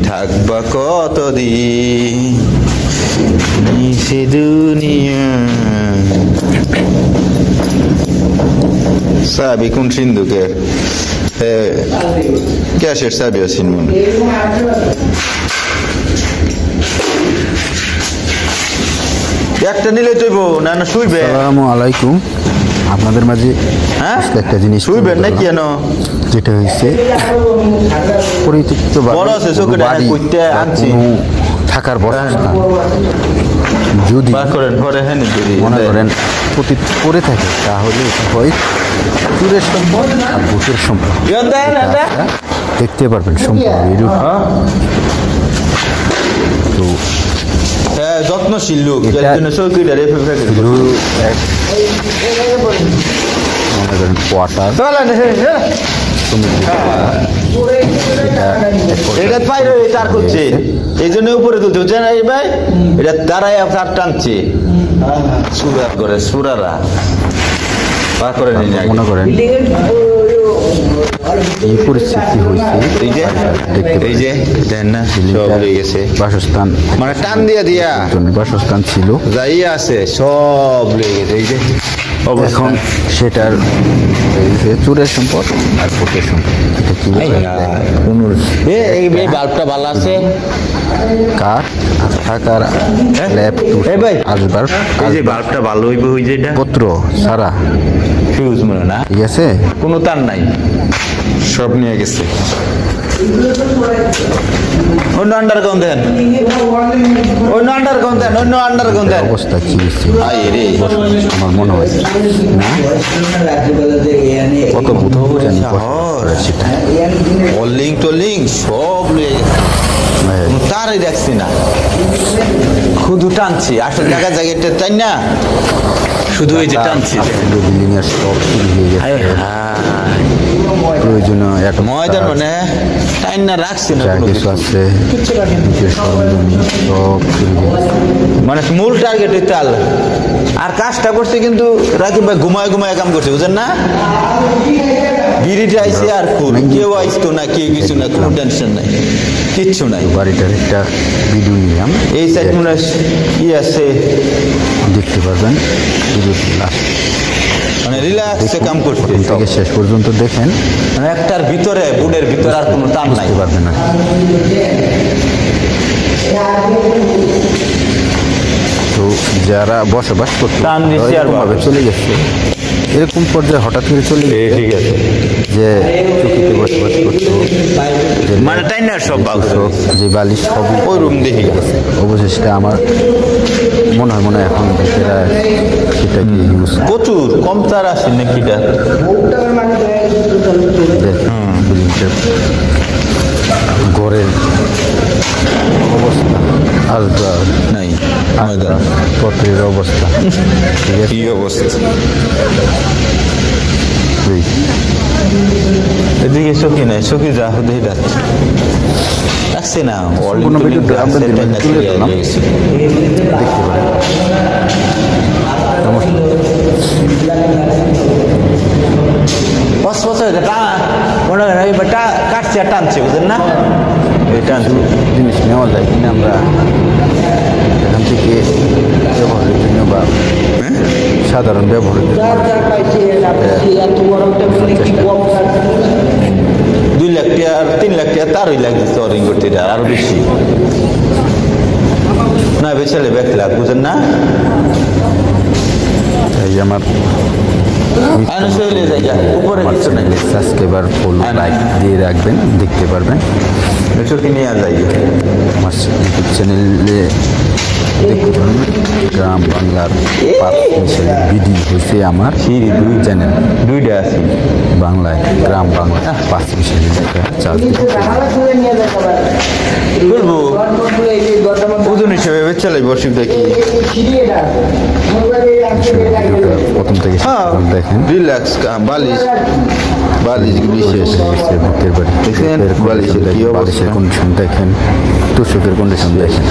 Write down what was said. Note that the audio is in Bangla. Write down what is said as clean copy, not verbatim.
থাকবা কতদিন সে দুনিয়া। চাবি কোন সিন্ধুকের? ক্যাশের চাবি আছে মনে। একটা নিলে চইব না না শুইবে। আসসালামু আলাইকুম। আপনাদের মাঝে একটা জিনিস শুইবেন না কেন? যেটা হয়েছে পরিত্যক্ত থাকার বসস্থান যদি মনে করেন পড়ে থাকে তাহলে হয় চুরের সম্পদ আর ভূতের সম্পদ। দেখতে পারবেন সম্পদ এরূপ। তো যত্নশীল লোক কোয়ার্টার এই জন্য উপরে তুলছে ভাই, এটা তারাই তার টানছে সুরার করে সুরারা বা করে মনে করেন এই পরিস্থিতি হয়েছে। এই যে দেন না সব হয়ে গেছে বাসস্থান, মানে টান দিয়া দিয়া বাসস্থান ছিল যাই আছে সব লেগে গেছে। এই যে এখন সেটার চুরের সম্পদ আর ভূতের সম্পদ। এই বাল্বটা ভালো আছে কাঠ থাকার আসবার যে বাল্বটা ভালো হইবে ওই যেটা পত্র সারা ফিউজ মনে না ঠিক আছে, কোনো তার নাই, সব নিয়ে গেছে। অন্য আন্ডারগ্রাউন্ড দেন, অন্য আন্ডারগ্রাউন্ড দেন, অন্য আন্ডারগ্রাউন্ড দেন। অবস্থা কি হয়েছে আমার মনে হয় না কত ভূত সেটা অলিং টলিং সব তারই দেখছি না, শুধু টানছি আসল জায়গা জায়গাটা তাই না, শুধু এই যে টানছি বিল্ডিং এর সব চুরি হয়ে গেছে। প্রয়োজনীয় একটা ময়দান মানে টাইম না রাখছি না কিছু আছে সব মানে মূল টার্গেট হইতে আল্লাহ। আর কাজটা করছে কিন্তু রাকিব ভাই ঘুমায় ঘুমায় কাম করছে বুঝেন না, গিরিটা আইসে আর কেউ আইসতো না, কেউ কিছু না, কোনো টেনশন নাই, কিচ্ছু নাই। বাড়িটার একটা ভিডিও নিলাম, এই সাইড মনে কি আছে দেখতে পারবেন, মানে রিল্যাক্সে কাম করছে থেকে শেষ পর্যন্ত দেখেন। মানে একটার ভিতরে বুডের ভিতরে আর কোনো টান নাই পারবেন না। তো যারা বসবাস করতে চলে গেছে এরকম পর্যায়ে হঠাৎ করে চলে গেছে, ঠিক আছে যে চুক্তিতে বসবাস করতো মানে টাইনার সব যে বালিশ সবই ওই রুম দেখে গেছে। অবশেষে আমার মনে হয় এখন সেটা কি ইউজ প্রচুর কম তার আসে নাকি ঘরের অবস্থা আসবা নাই, পত্রের অবস্থা কি অবস্থা। এদিকে চকি নাই, চকি যা হতে আসছে না, দেখতে পারেন। 5 বছর মনে হয় কাটছে আর টানছে বুঝলেন না, জিনিস নেওয়া যায় কিনা আমরা এখান থেকে ব্যবহারের জন্য বা সাধারণ ব্যবহারের জন্য 2 লাখ টাকা আর 3 লাখ টাকা তারই লাগছে অরিং করতে, আরো বেশি না বেচালে 1 লাখ বুঝেন না। এই আমার সাবস্ক্রাইবার ফলো লাইক দিয়ে রাখবেন, দেখতে পারবেন। নিয়ে যাই আমার ইউটিউব চ্যানেলে দেখতে পারবেন। গ্রাম বাংলার ভিডিও হয়েছে আমার চ্যানেল, 2টা আছে বাংলায়, গ্রাম বাংলা 5 মিশালি চার্জ বলবো ওজন হিসেবে বেচালাই বসে দেখি প্রথম থেকে দেখেন। রিল্যাক্স বালিশ বালিশ বিশেষ ভূতের বাড়ি, বালিশের কন্ডিশন দেখেন, তুষকের কন্ডিশন দেখেন।